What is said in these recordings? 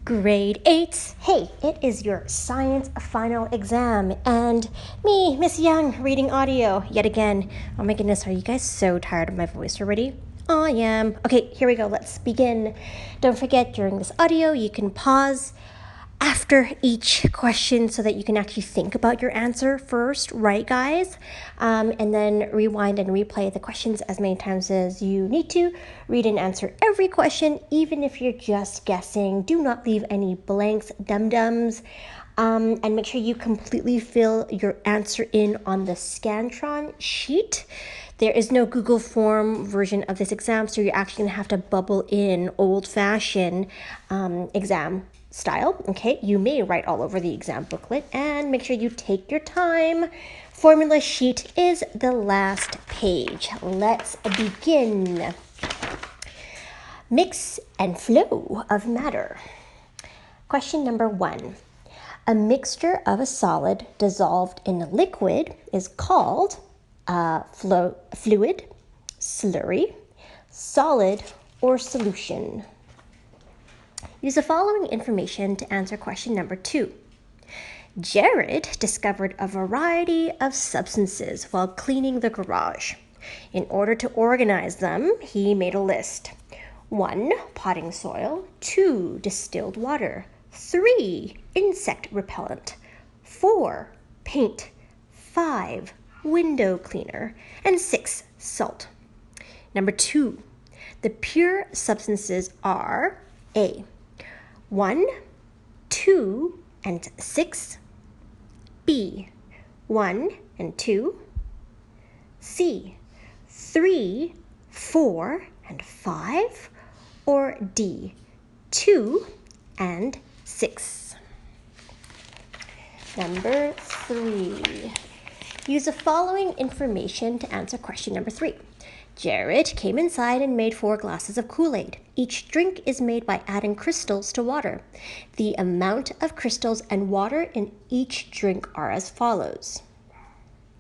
Grade 8. Hey, it is your science final exam, and me, Miss Young, reading audio yet again. Oh my goodness, are you guys so tired of my voice already? I am. Okay, here we go. Let's begin. Don't forget, during this audio, you can pause after each question so that you can actually think about your answer first, right, guys? And then rewind and replay the questions as many times as you need to. Read and answer every question, even if you're just guessing. Do not leave any blanks, dum-dums. And make sure you completely fill your answer in on the Scantron sheet. There is no Google form version of this exam, so you're actually going to have to bubble in old-fashioned exam style. Okay, you may write all over the exam booklet, and make sure you take your time. Formula sheet is the last page. Let's begin. Mix and flow of matter. Question number 1. A mixture of a solid dissolved in a liquid is called fluid, slurry, solid, or solution. Use the following information to answer question number 2. Jared discovered a variety of substances while cleaning the garage. In order to organize them, he made a list. 1. Potting soil. 2. Distilled water. 3. Insect repellent. 4. Paint. 5. Window cleaner. And 6. Salt. Number 2. The pure substances are A. 1, 2, and 6. B. 1 and 2. C. 3, 4, and 5. Or D. 2 and 6. Number 3. Use the following information to answer question number 3. Jared came inside and made 4 glasses of Kool-Aid. Each drink is made by adding crystals to water. The amount of crystals and water in each drink are as follows.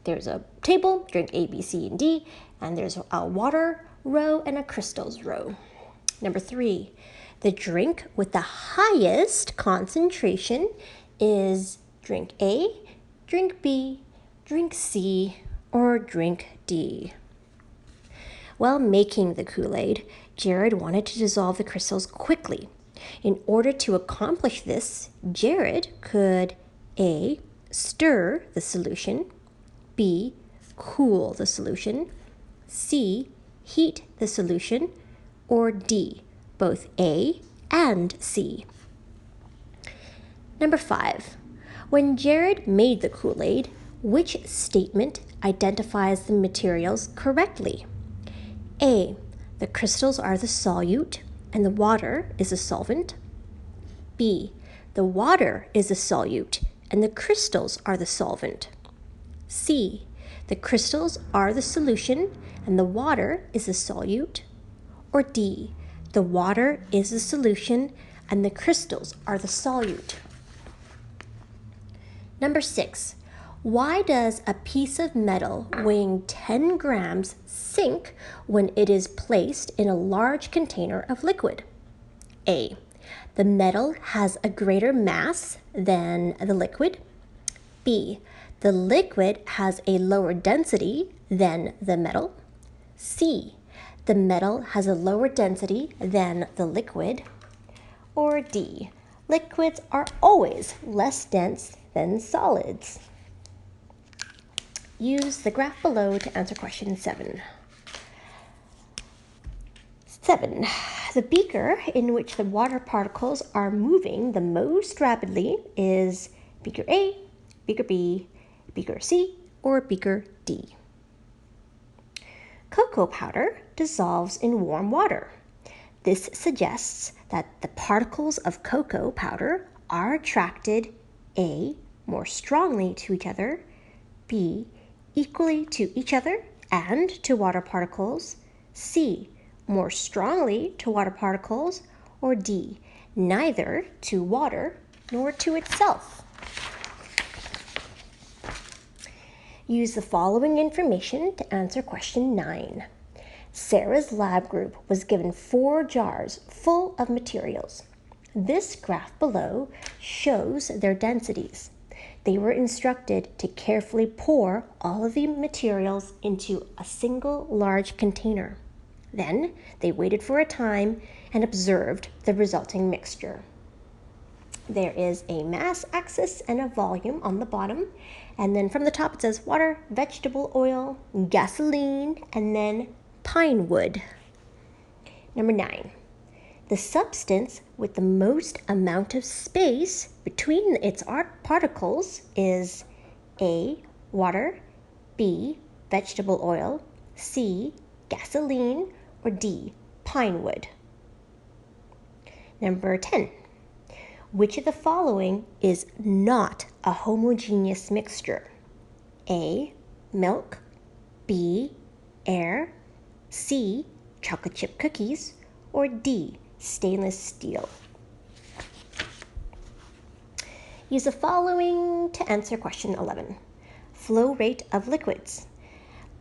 There's a table, drink A, B, C, and D, and there's a water row and a crystals row. Number 3, the drink with the highest concentration is drink A, drink B, drink C, or drink D. While making the Kool-Aid, Jared wanted to dissolve the crystals quickly. In order to accomplish this, Jared could A. Stir the solution, B. Cool the solution, C. Heat the solution, or D. Both A and C. Number 5. When Jared made the Kool-Aid, which statement identifies the materials correctly? A. The crystals are the solute and the water is the solvent. B. The water is the solute and the crystals are the solvent. C. The crystals are the solution and the water is the solute. Or D. The water is the solution and the crystals are the solute. Number 6. Why does a piece of metal weighing 10 grams sink when it is placed in a large container of liquid? A. The metal has a greater mass than the liquid. B. The liquid has a lower density than the metal. C. The metal has a lower density than the liquid. Or D. Liquids are always less dense than solids. Use the graph below to answer question 7. 7. The beaker in which the water particles are moving the most rapidly is beaker A, beaker B, beaker C, or beaker D. Cocoa powder dissolves in warm water. This suggests that the particles of cocoa powder are attracted A. more strongly to each other, B. equally to each other and to water particles, C. more strongly to water particles, or D. neither to water nor to itself. Use the following information to answer question 9. Sarah's lab group was given 4 jars full of materials. This graph below shows their densities. They were instructed to carefully pour all of the materials into a single large container. Then they waited for a time and observed the resulting mixture. There is a mass axis and a volume on the bottom, and then from the top it says water, vegetable oil, gasoline, and then pine wood. Number 9. The substance with the most amount of space between its particles is A, water, B, vegetable oil, C, gasoline, or D, pine wood. Number 10. Which of the following is not a homogeneous mixture? A, milk, B, air, C, chocolate chip cookies, or D, stainless steel? Use the following to answer question 11. Flow rate of liquids.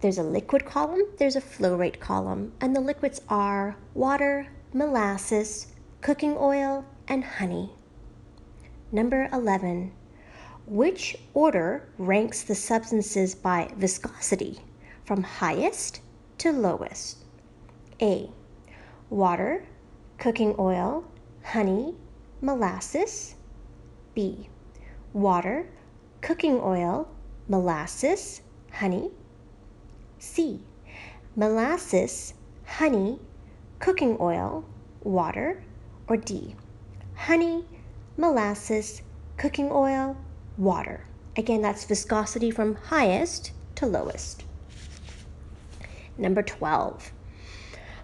There's a liquid column, there's a flow rate column, and the liquids are water, molasses, cooking oil, and honey. Number 11. Which order ranks the substances by viscosity from highest to lowest? A, water, cooking oil, honey, molasses. B, water, cooking oil, molasses, honey. C, molasses, honey, cooking oil, water. Or D, honey, molasses, cooking oil, water. Again, that's viscosity from highest to lowest. Number 12.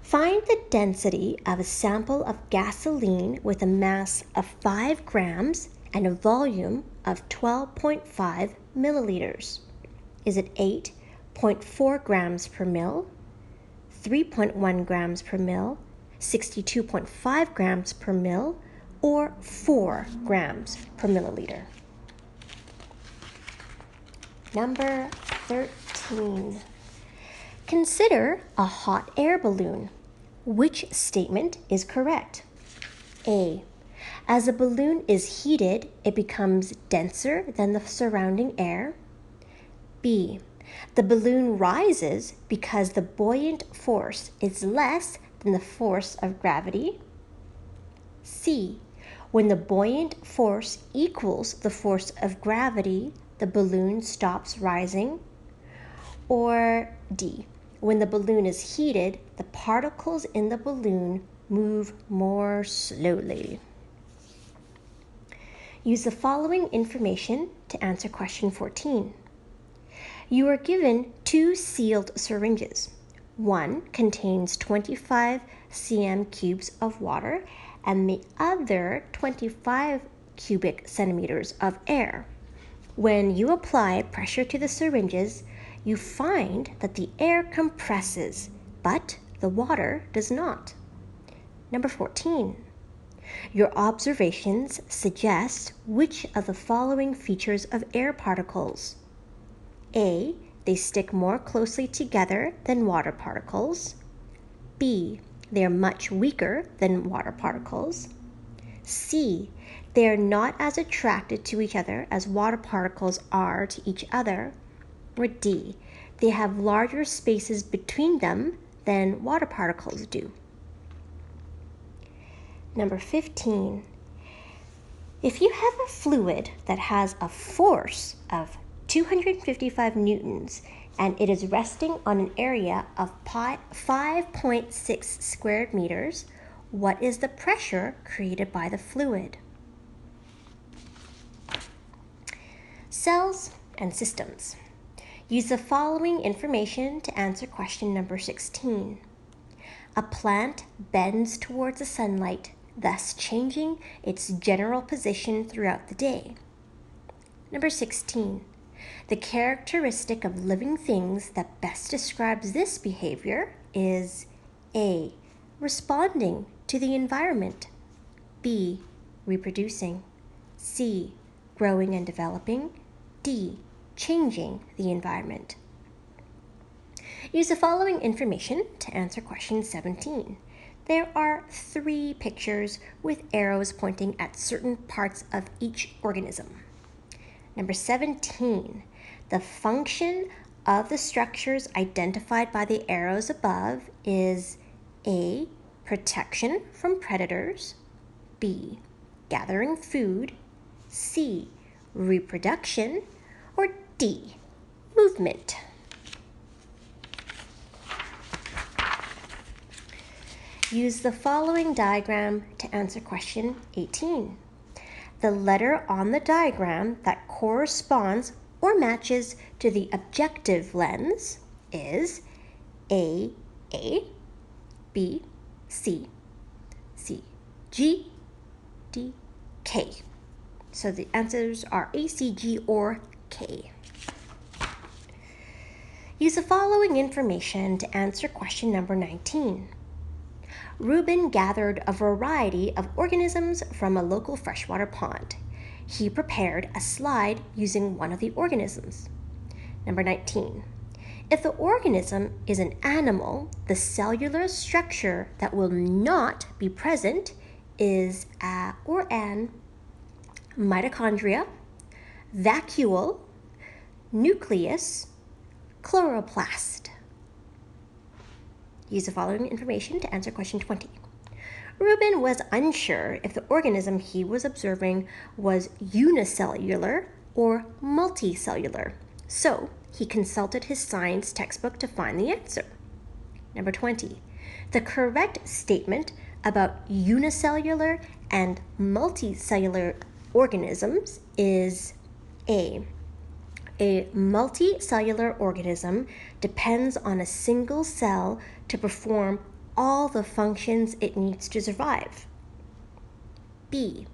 Find the density of a sample of gasoline with a mass of 5 grams and a volume of 12.5 milliliters. Is it 8.4 grams per mil, 3.1 grams per mil, 62.5 grams per mil, or 4 grams per milliliter? Number 13. Consider a hot air balloon. Which statement is correct? A, as a balloon is heated, it becomes denser than the surrounding air. B, the balloon rises because the buoyant force is less than the force of gravity. C, when the buoyant force equals the force of gravity, the balloon stops rising. Or D, when the balloon is heated, the particles in the balloon move more slowly. Use the following information to answer question 14. You are given 2 sealed syringes. One contains 25 cm cubes of water and the other 25 cubic centimeters of air. When you apply pressure to the syringes, you find that the air compresses, but the water does not. Number 14. Your observations suggest which of the following features of air particles? A, they stick more closely together than water particles. B, they are much weaker than water particles. C, they are not as attracted to each other as water particles are to each other. Or D, they have larger spaces between them than water particles do. Number 15. If you have a fluid that has a force of 255 newtons and it is resting on an area of 5.6 square meters, what is the pressure created by the fluid? Cells and systems. Use the following information to answer question number 16. A plant bends towards the sunlight, thus changing its general position throughout the day. Number 16. The characteristic of living things that best describes this behavior is A, responding to the environment, B, reproducing, C, growing and developing, D, changing the environment. Use the following information to answer question 17. There are 3 pictures with arrows pointing at certain parts of each organism. Number 17, the function of the structures identified by the arrows above is A, protection from predators, B, gathering food, C, reproduction, or D, movement. Use the following diagram to answer question 18. The letter on the diagram that corresponds or matches to the objective lens is A, B, C, G, D, K. So the answers are A, C, G, or K. Use the following information to answer question number 19. Reuben gathered a variety of organisms from a local freshwater pond. He prepared a slide using one of the organisms. Number 19. If the organism is an animal, the cellular structure that will not be present is a or an mitochondria, vacuole, nucleus, chloroplast. Use the following information to answer question 20. Reuben was unsure if the organism he was observing was unicellular or multicellular, so he consulted his science textbook to find the answer. Number 20. The correct statement about unicellular and multicellular organisms is A. A multicellular organism depends on a single cell to perform all the functions it needs to survive. B.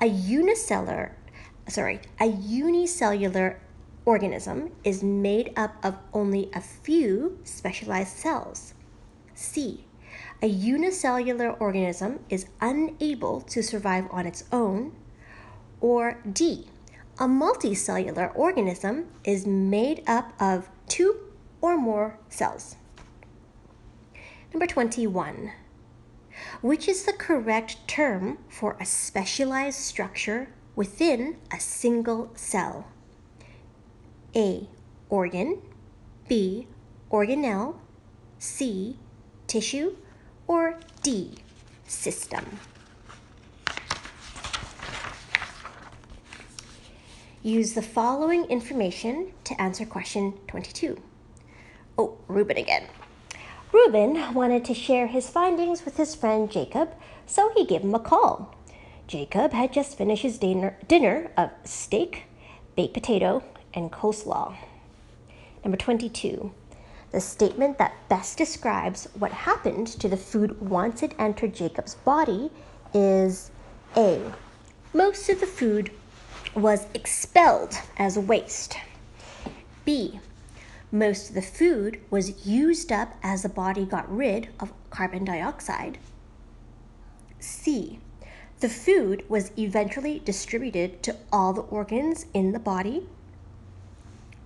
A unicellular organism is made up of only a few specialized cells. C. A unicellular organism is unable to survive on its own. Or D. A multicellular organism is made up of 2 or more cells. Number 21. Which is the correct term for a specialized structure within a single cell? A. Organ, B. Organelle, C. Tissue, or D. System. Use the following information to answer question 22. Oh, Reuben again. Reuben wanted to share his findings with his friend Jacob, so he gave him a call. Jacob had just finished his dinner of steak, baked potato, and coleslaw. Number 22. The statement that best describes what happened to the food once it entered Jacob's body is A. Most of the food was expelled as waste. B. Most of the food was used up as the body got rid of carbon dioxide. C. The food was eventually distributed to all the organs in the body.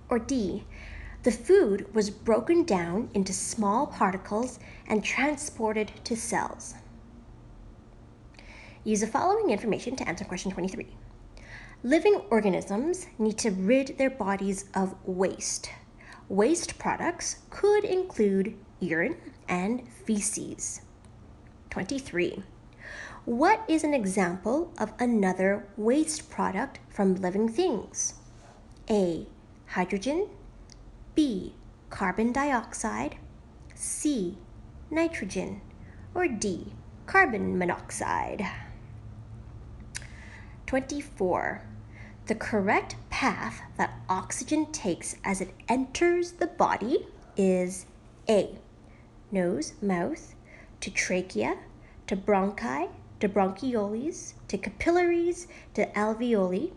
Or D. The food was broken down into small particles and transported to cells. Use the following information to answer question 23. Living organisms need to rid their bodies of waste. Waste products could include urine and feces. 23. What is an example of another waste product from living things? A. Hydrogen, B. Carbon dioxide, C. Nitrogen, or D. Carbon monoxide. 24. The correct path that oxygen takes as it enters the body is A. Nose, mouth, to trachea, to bronchi, to bronchioles, to capillaries, to alveoli.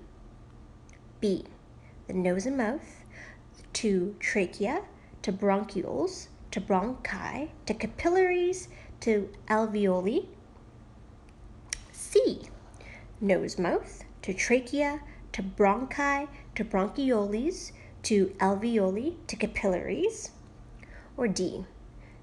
B. The nose and mouth, to trachea, to bronchioles, to bronchi, to capillaries, to alveoli. C. Nose, mouth, to trachea, to bronchi, to bronchioles, to alveoli, to capillaries. Or D.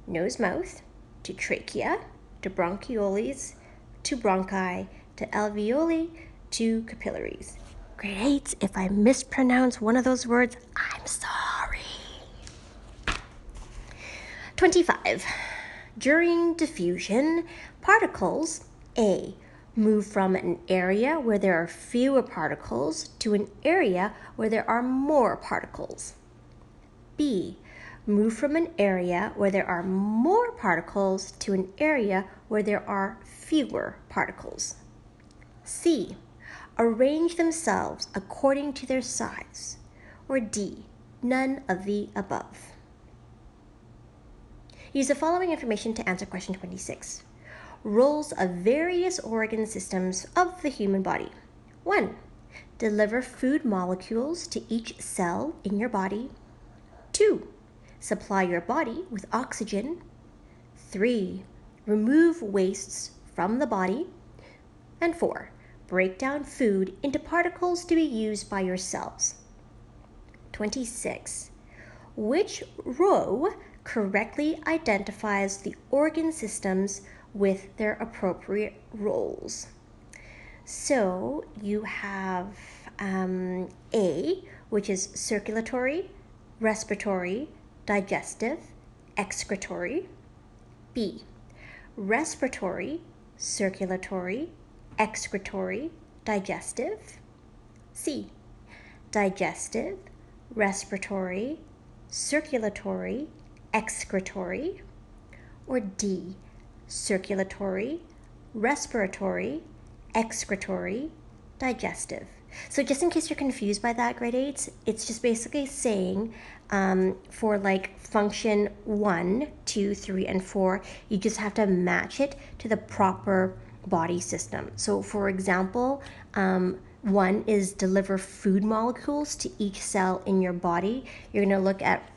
Nose, mouth, to trachea, to bronchioles, to bronchi, to alveoli, to capillaries. Grade 8, if I mispronounce one of those words, I'm sorry. 25. During diffusion, particles A. move from an area where there are fewer particles to an area where there are more particles. B. Move from an area where there are more particles to an area where there are fewer particles. C. Arrange themselves according to their size. Or D. None of the above. Use the following information to answer question 26. Roles of various organ systems of the human body. 1. Deliver food molecules to each cell in your body. 2. Supply your body with oxygen. 3. Remove wastes from the body. And 4. Break down food into particles to be used by your cells. 26. Which row correctly identifies the organ systems with their appropriate roles? So you have A, which is circulatory, respiratory, digestive, excretory. B, respiratory, circulatory, excretory, digestive. C, digestive, respiratory, circulatory, excretory. Or D, circulatory, respiratory, excretory, digestive. So just in case you're confused by that, grade 8, it's just basically saying for like function 1, 2, 3, and 4, you just have to match it to the proper body system. So for example, 1 is deliver food molecules to each cell in your body. You're going to look at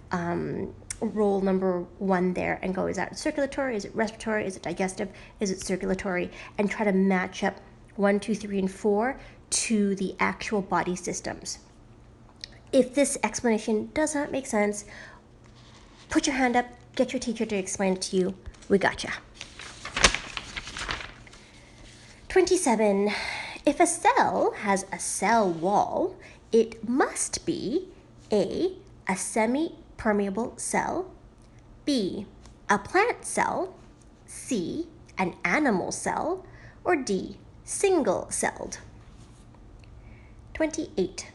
role number 1 there and go, is that circulatory, is it respiratory, is it digestive, is it circulatory, and try to match up 1, 2, 3, and 4 to the actual body systems. If this explanation does not make sense, put your hand up, get your teacher to explain it to you. We gotcha. 27. If a cell has a cell wall, it must be A, a semi-permeable cell, B, a plant cell, C, an animal cell, or D, single-celled. 28.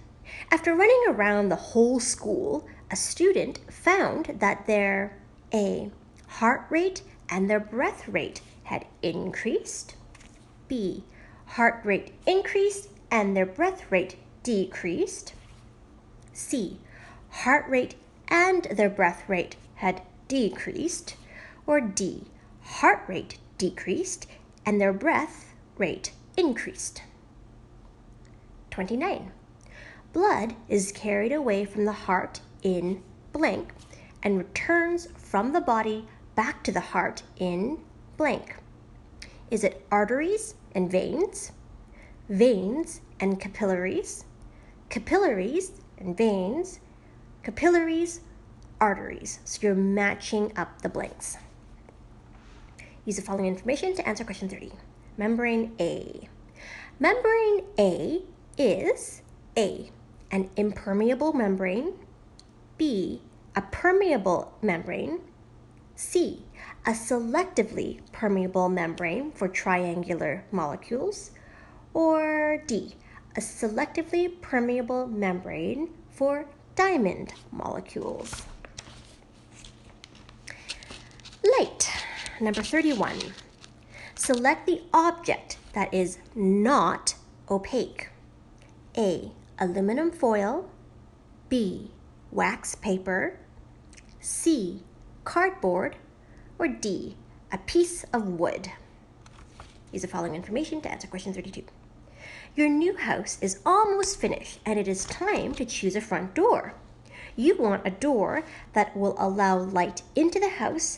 After running around the whole school, a student found that their A, heart rate and their breath rate had increased, B, heart rate increased and their breath rate decreased, C, heart rate and their breath rate had decreased, or D, heart rate decreased and their breath rate increased. 29. Blood is carried away from the heart in blank and returns from the body back to the heart in blank. Is it arteries and veins, veins and capillaries, capillaries and veins, capillaries, arteries? So you're matching up the blanks. Use the following information to answer question 30. Membrane A. Membrane A is A, an impermeable membrane, B, a permeable membrane, C, a selectively permeable membrane for triangular molecules, or D, a selectively permeable membrane for diamond molecules. Light, number 31. Select the object that is not opaque. A, aluminum foil, B, wax paper, C, cardboard, or D, a piece of wood. Use the following information to answer question 32. Your new house is almost finished and it is time to choose a front door. You want a door that will allow light into the house,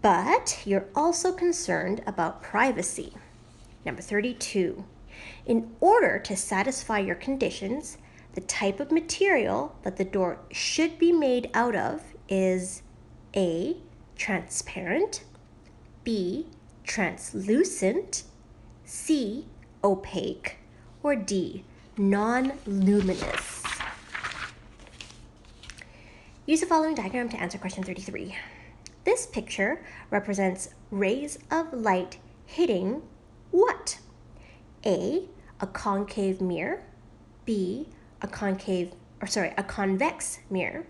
but you're also concerned about privacy. Number 32. In order to satisfy your conditions, the type of material that the door should be made out of is A, transparent, B, translucent, C, opaque, or D, non-luminous? Use the following diagram to answer question 33. This picture represents rays of light hitting what? A concave mirror, B, a convex mirror,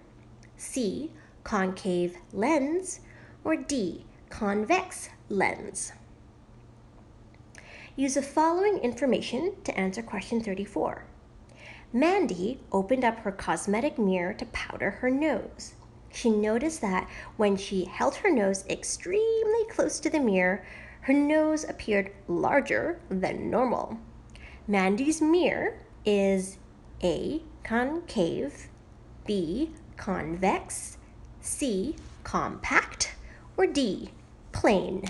C, concave lens, or D, convex lens. Use the following information to answer question 34. Mandy opened up her cosmetic mirror to powder her nose. She noticed that when she held her nose extremely close to the mirror, her nose appeared larger than normal. Mandy's mirror is A, concave, B, convex, C, compact, or D, plane.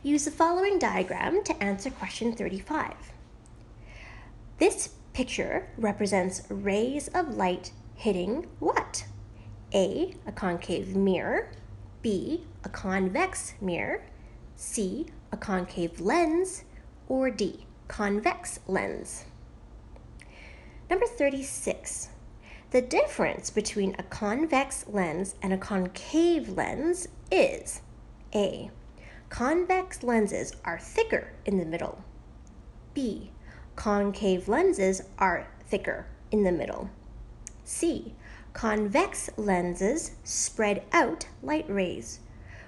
Use the following diagram to answer question 35. This picture represents rays of light hitting what? A concave mirror, B, a convex mirror, C, a concave lens, or D, convex lens. Number 36. The difference between a convex lens and a concave lens is A, convex lenses are thicker in the middle, B, concave lenses are thicker in the middle, C, convex lenses spread out light rays,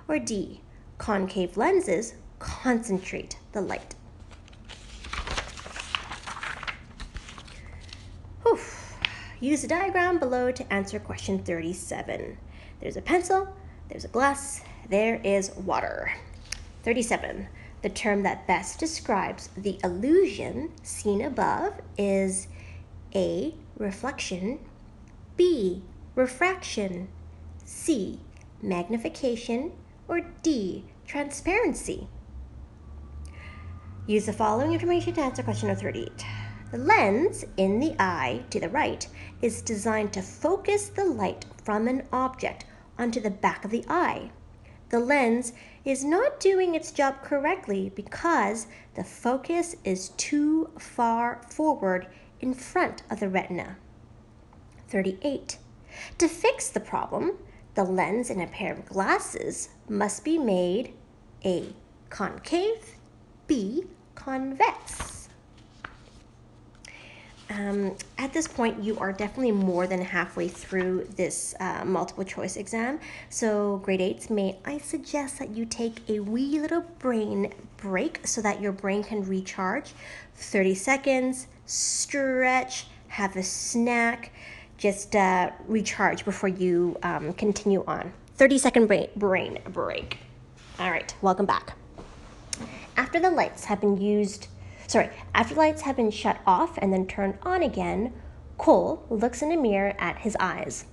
or D, concave lenses concentrate the light. Use the diagram below to answer question 37. There's a pencil, there's a glass, there is water. 37. The term that best describes the illusion seen above is A, reflection, B, refraction, C, magnification, or D, transparency. Use the following information to answer question 38. The lens in the eye to the right is designed to focus the light from an object onto the back of the eye. The lens is not doing its job correctly because the focus is too far forward in front of the retina. 38. To fix the problem, the lens in a pair of glasses must be made A, concave, B, convex. At this point, you are definitely more than halfway through this multiple choice exam. So grade 8s, may I suggest that you take a wee little brain break so that your brain can recharge. 30 seconds, stretch, have a snack, just recharge before you continue on. 30-second brain break. All right, welcome back. After the lights have been shut off and then turned on again, Cole looks in a mirror at his eyes.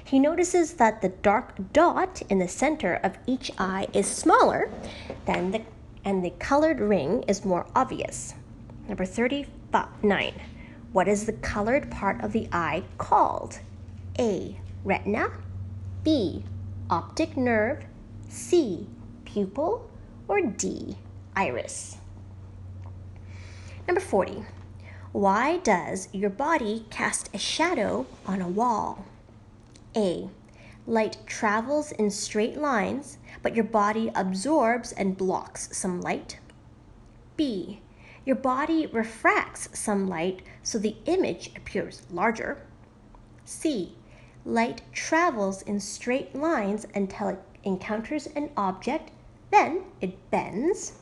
He notices that the dark dot in the center of each eye is smaller and the colored ring is more obvious. Number 39. What is the colored part of the eye called? A, retina, B, optic nerve, C, pupil, or D, iris. Number 40. Why does your body cast a shadow on a wall? A, light travels in straight lines, but your body absorbs and blocks some light. B, your body refracts some light so the image appears larger. C, light travels in straight lines until it encounters an object, then it bends.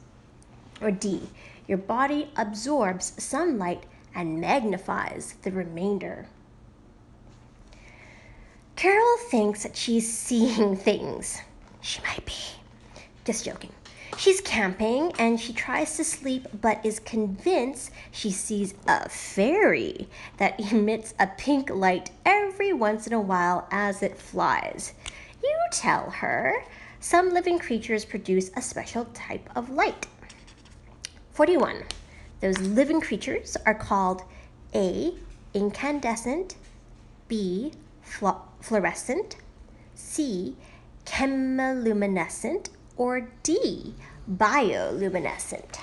Or D, your body absorbs sunlight and magnifies the remainder. Carol thinks that she's seeing things. She might be. Just joking. She's camping and she tries to sleep but is convinced she sees a fairy that emits a pink light every once in a while as it flies. You tell her. Some living creatures produce a special type of light. 41. Those living creatures are called A, incandescent, B, fluorescent, C, chemiluminescent, or D, bioluminescent?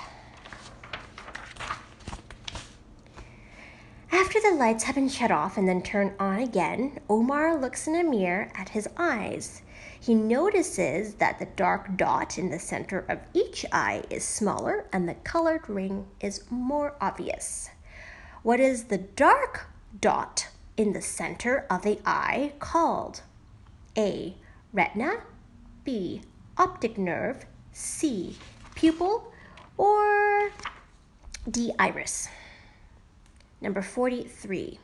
After the lights have been shut off and then turned on again, Omar looks in a mirror at his eyes. He notices that the dark dot in the center of each eye is smaller and the colored ring is more obvious. What is the dark dot in the center of the eye called? A, retina, B, optic nerve, C, pupil, or D, iris? Number 43.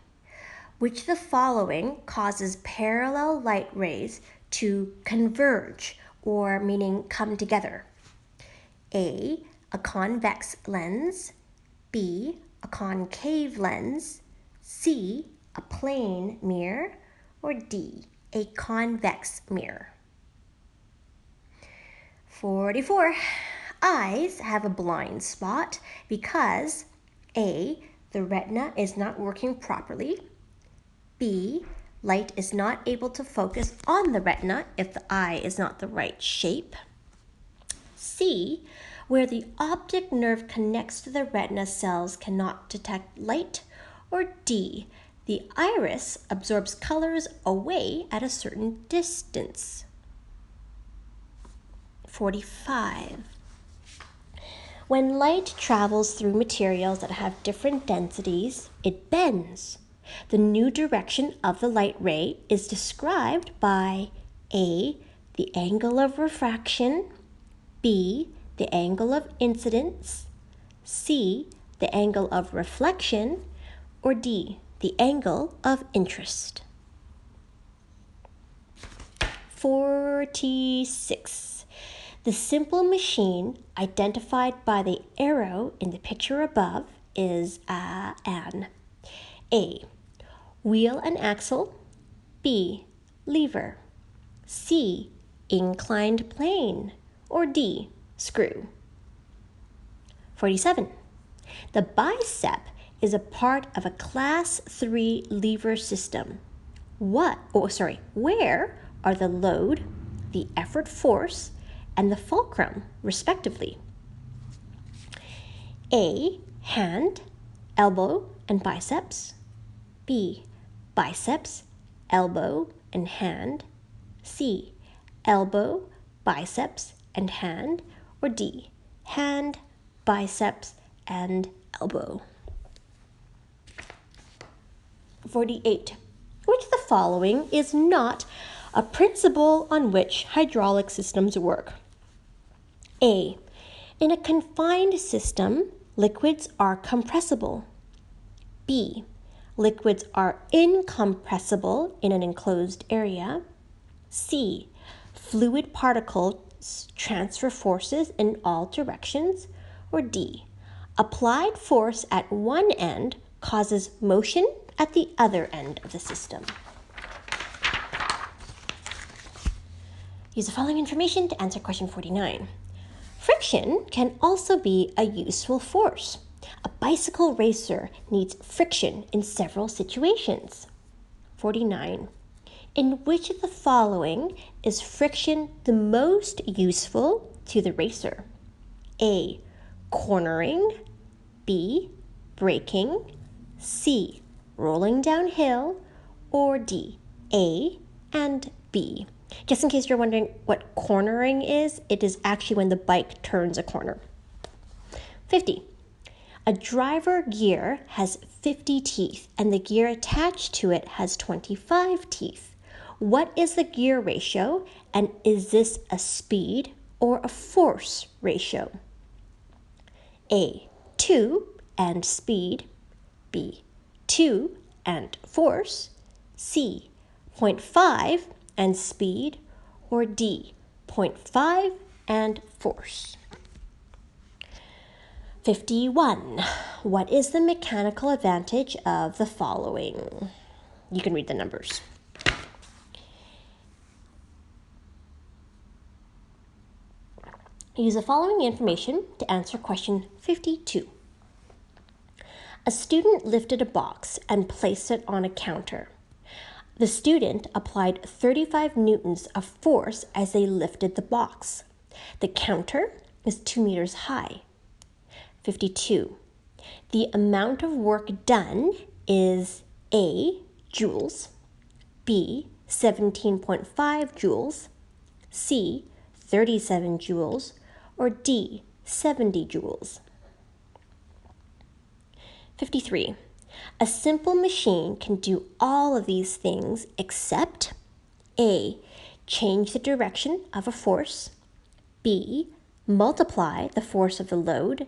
Which of the following causes parallel light rays to converge, or meaning come together? A convex lens, B, a concave lens, C, a plane mirror, or D, a convex mirror? 44. Eyes have a blind spot because A, the retina is not working properly, B, light is not able to focus on the retina if the eye is not the right shape, C, where the optic nerve connects to the retina cells cannot detect light, or D, the iris absorbs colors away at a certain distance. 45. When light travels through materials that have different densities, it bends. The new direction of the light ray is described by A, the angle of refraction, B, the angle of incidence, C, the angle of reflection, or D, the angle of interest. 46. The simple machine identified by the arrow in the picture above is an A, wheel and axle, B, lever, C, inclined plane, or D, screw. 47. The bicep is a part of a class 3 lever system. Where are the load, the effort force, and the fulcrum, respectively? A, hand, elbow, and biceps. B, biceps, elbow, and hand. C, elbow, biceps, and hand. Or D, hand, biceps, and elbow. 48. Which of the following is not a principle on which hydraulic systems work? A, in a confined system, liquids are compressible. B, liquids are incompressible in an enclosed area. C, fluid particles transfer forces in all directions. Or D, applied force at one end causes motion at the other end of the system. Use the following information to answer question 49. Friction can also be a useful force. A bicycle racer needs friction in several situations. 49. In which of the following is friction the most useful to the racer? A, cornering, B, braking, C, rolling downhill, or D, A and B? Just in case you're wondering what cornering is, it is actually when the bike turns a corner. 50. A driver gear has 50 teeth and the gear attached to it has 25 teeth. What is the gear ratio, and is this a speed or a force ratio? A, 2 and speed, B, 2 and force, C, 0.5 and speed, or D, 0.5 and force. 51. What is the mechanical advantage of the following? You can read the numbers. Use the following information to answer question 52. A student lifted a box and placed it on a counter. The student applied 35 newtons of force as they lifted the box. The counter is 2 meters high. 52. The amount of work done is A, joules, B, 17.5 joules, C, 37 joules, or D, 70 joules. 53. A simple machine can do all of these things except A, change the direction of a force, B, multiply the force of the load,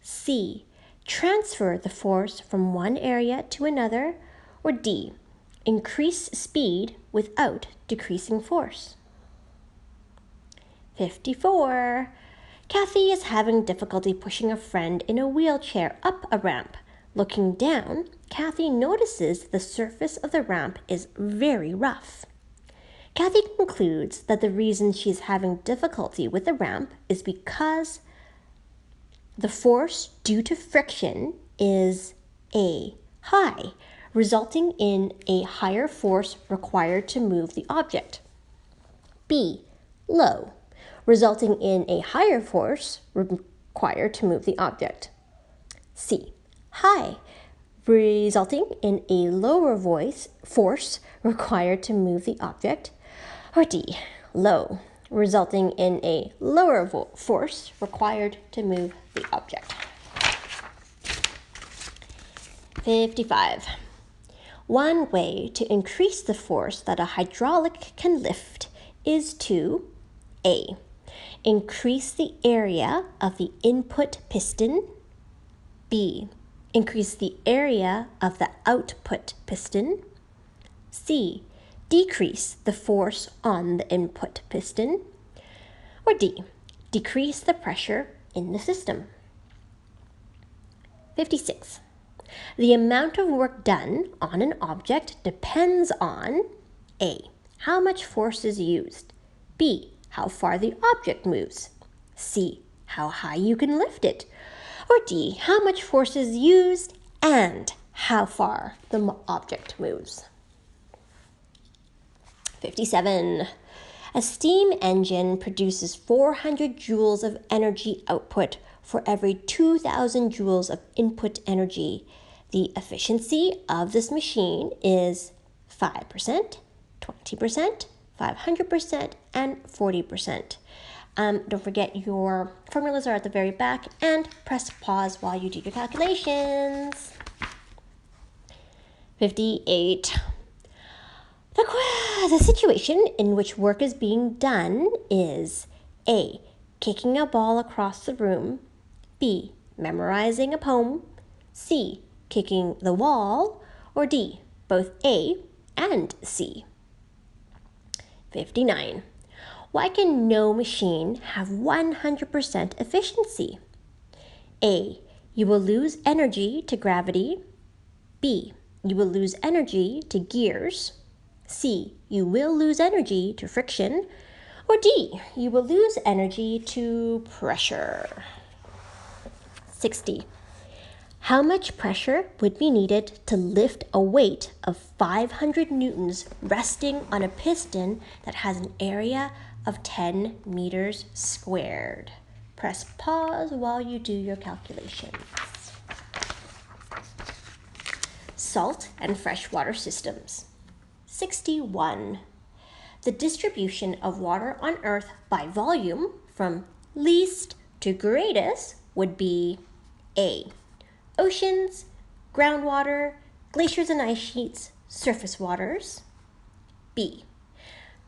C, transfer the force from one area to another, or D, increase speed without decreasing force. 54. Kathy is having difficulty pushing a friend in a wheelchair up a ramp. Looking down, Kathy notices the surface of the ramp is very rough. Kathy concludes that the reason she's having difficulty with the ramp is because the force due to friction is A, high, resulting in a higher force required to move the object. B, low, resulting in a higher force required to move the object. C, high, resulting in a lower force required to move the object. Or D, low, resulting in a lower force required to move the object. 55. One way to increase the force that a hydraulic can lift is to A, increase the area of the input piston, B, increase the area of the output piston, C, decrease the force on the input piston, or D, decrease the pressure in the system. 56. The amount of work done on an object depends on A, how much force is used, B, how far the object moves, C, how high you can lift it, or D, how much force is used and how far the object moves. 57. A steam engine produces 400 joules of energy output for every 2,000 joules of input energy. The efficiency of this machine is 5%, 20%, 500%, and 40%. Don't forget your formulas are at the very back, and press pause while you do your calculations. 58. The situation in which work is being done is A, kicking a ball across the room, B, memorizing a poem, C, kicking the wall, or D, both A and C. 59. Why can no machine have 100% efficiency? A, you will lose energy to gravity, B, you will lose energy to gears, C, you will lose energy to friction, or D, you will lose energy to pressure. 60. How much pressure would be needed to lift a weight of 500 newtons resting on a piston that has an area of 10 meters squared? Press pause while you do your calculations. Salt and freshwater systems. 61. The distribution of water on Earth by volume from least to greatest would be A, oceans, groundwater, glaciers and ice sheets, surface waters, B,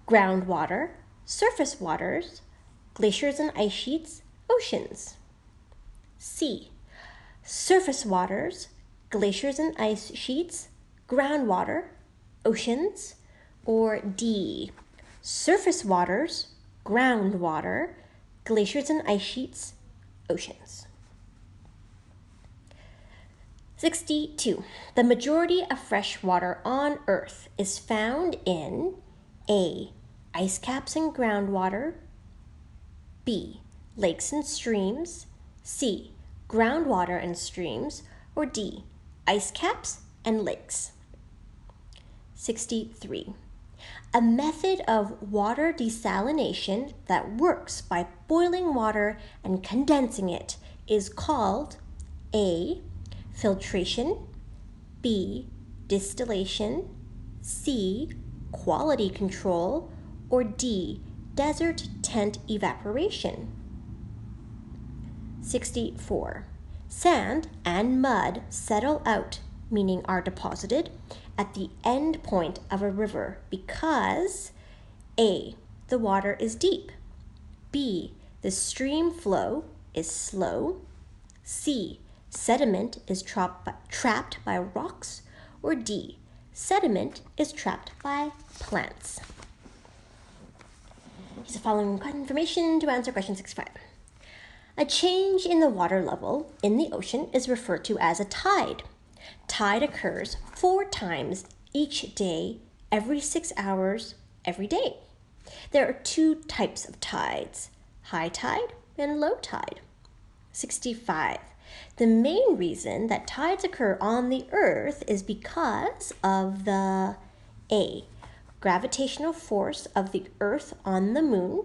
groundwater, surface waters, glaciers and ice sheets, oceans, C, surface waters, glaciers and ice sheets, groundwater, oceans, or D, surface waters, groundwater, glaciers and ice sheets, oceans. 62. The majority of fresh water on Earth is found in A, ice caps and groundwater, B, lakes and streams, C, groundwater and streams, or D, ice caps and lakes. 63. A method of water desalination that works by boiling water and condensing it is called A. Filtration, B. Distillation, C. Quality control, or D. Desert tent evaporation. 64. Sand and mud settle out, meaning are deposited, at the end point of a river because A. The water is deep, B. The stream flow is slow, C. Sediment is trapped by rocks, or D. Sediment is trapped by plants. Use the following information to answer question 65. A change in the water level in the ocean is referred to as a tide. Tide occurs 4 times each day, every 6 hours, every day. There are 2 types of tides, high tide and low tide. 65. The main reason that tides occur on the earth is because of the A. Gravitational force of the earth on the moon,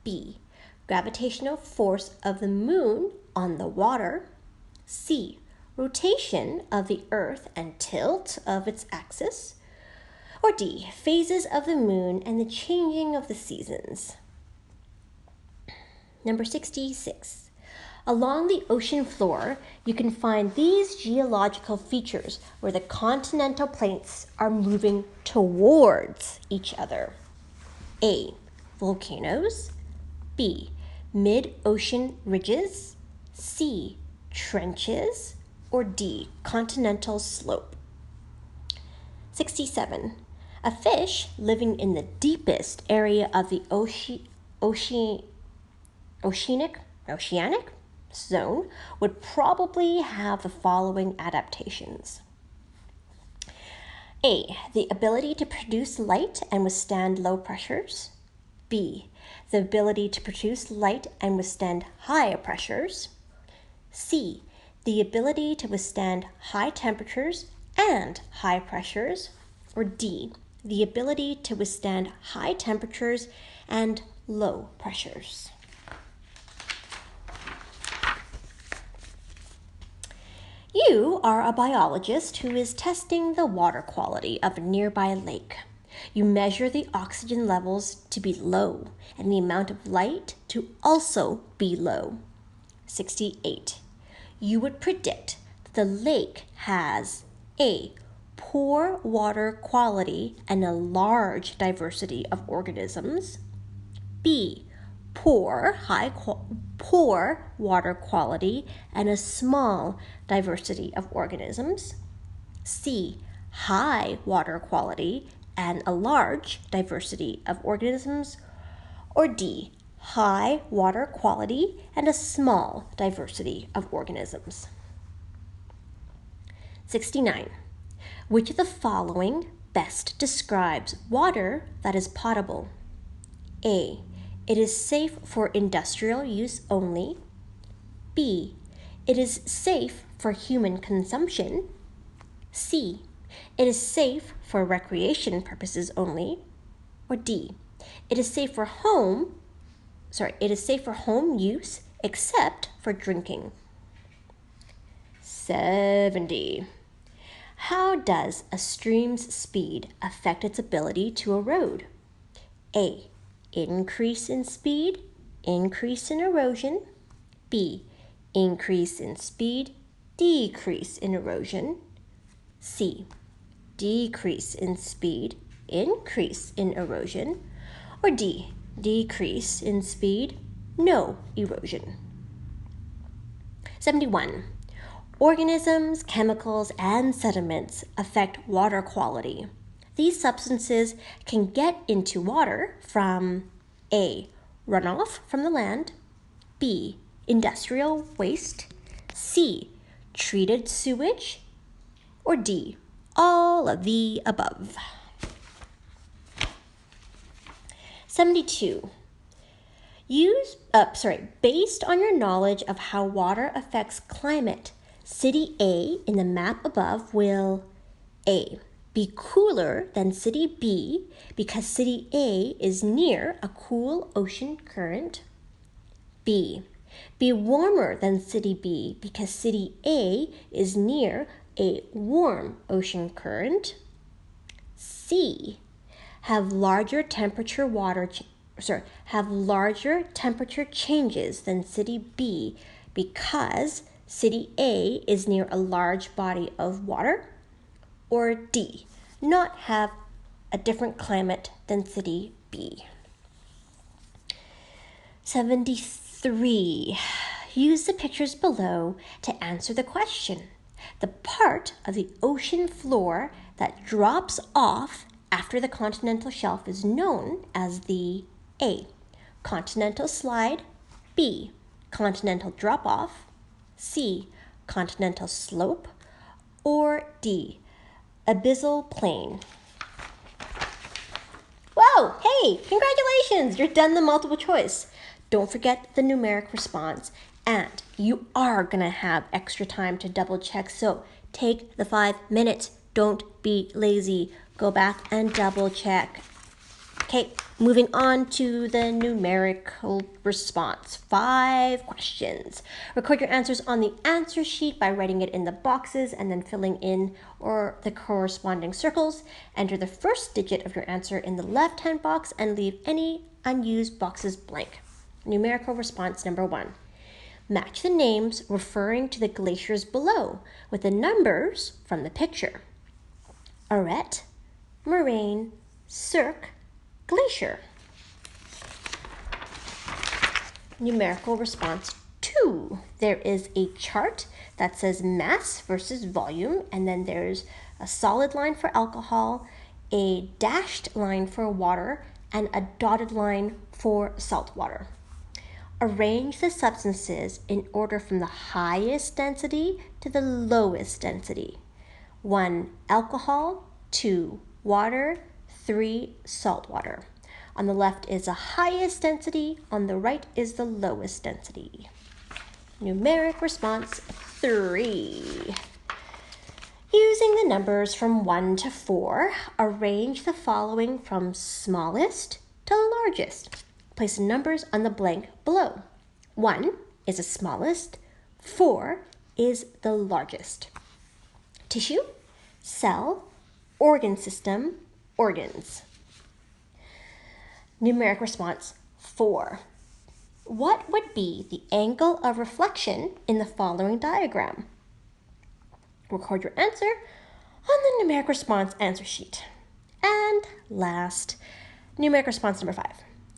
B. Gravitational force of the moon on the water, C. Rotation of the earth and tilt of its axis, or D. Phases of the moon and the changing of the seasons. Number 66. Along the ocean floor, you can find these geological features where the continental plates are moving towards each other. A. Volcanoes, B. Mid-ocean ridges, C. Trenches, or D. Continental slope. 67. A fish living in the deepest area of the oceanic zone would probably have the following adaptations. A. The ability to produce light and withstand low pressures. B. The ability to produce light and withstand higher pressures. C. The ability to withstand high temperatures and high pressures. Or D. The ability to withstand high temperatures and low pressures. You are a biologist who is testing the water quality of a nearby lake. You measure the oxygen levels to be low and the amount of light to also be low. 68. You would predict that the lake has A. Poor water quality and a large diversity of organisms, B. Poor water quality and a small diversity of organisms, C. High water quality and a large diversity of organisms, or D. High water quality and a small diversity of organisms. 69. Which of the following best describes water that is potable? A. It is safe for industrial use only. B. It is safe for human consumption. C. It is safe for recreation purposes only. Or D. It is safe for home use except for drinking. 70. How does a stream's speed affect its ability to erode? A. Increase in speed, increase in erosion. B. Increase in speed, decrease in erosion. C. Decrease in speed, increase in erosion. Or D. Decrease in speed, no erosion. 71. Organisms, chemicals, and sediments affect water quality. These substances can get into water from A. Runoff from the land, B. Industrial waste, C. Treated sewage, or D. All of the above. 72. Based on your knowledge of how water affects climate, City A in the map above will A. be cooler than city B because city A is near a cool ocean current? B, be warmer than city B because city A is near a warm ocean current? C, have larger temperature changes than city B because city A is near a large body of water? Or D, not have a different climate than city B? 73. Use the pictures below to answer the question. The part of the ocean floor that drops off after the continental shelf is known as the A, continental slide, B, continental drop-off, C, continental slope, or D, abyssal plain. Whoa, hey, congratulations, you're done the multiple choice. Don't forget the numeric response, and you are gonna have extra time to double check, so take the 5 minutes. Don't be lazy. Go back and double check. Okay, moving on to the numerical response. 5 questions. Record your answers on the answer sheet by writing it in the boxes and then filling in or the corresponding circles. Enter the first digit of your answer in the left-hand box and leave any unused boxes blank. Numerical response number 1. Match the names referring to the glaciers below with the numbers from the picture. Arête, moraine, cirque, glacier. Numerical response 2. There is a chart that says mass versus volume, and then there's a solid line for alcohol, a dashed line for water, and a dotted line for salt water. Arrange the substances in order from the highest density to the lowest density. 1, alcohol, 2, water, 3, salt water. On the left is the highest density, on the right is the lowest density. Numeric response 3. Using the numbers from 1 to 4, arrange the following from smallest to largest. Place the numbers on the blank below. 1 is the smallest, 4 is the largest. Tissue, cell, organ system, organs. Numeric response 4. What would be the angle of reflection in the following diagram? Record your answer on the numeric response answer sheet. And last, numeric response number 5.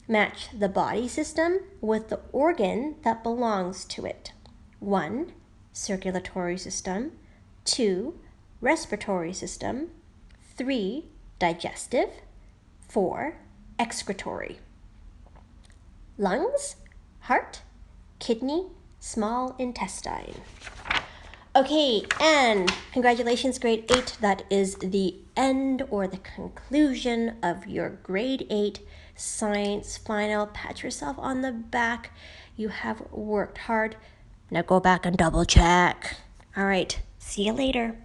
Match the body system with the organ that belongs to it. 1, circulatory system, 2, respiratory system, 3, digestive, 4, excretory. Lungs, heart, kidney, small intestine. Okay, and congratulations, grade 8. That is the end or the conclusion of your grade 8 science final. Pat yourself on the back. You have worked hard. Now go back and double check. All right, see you later.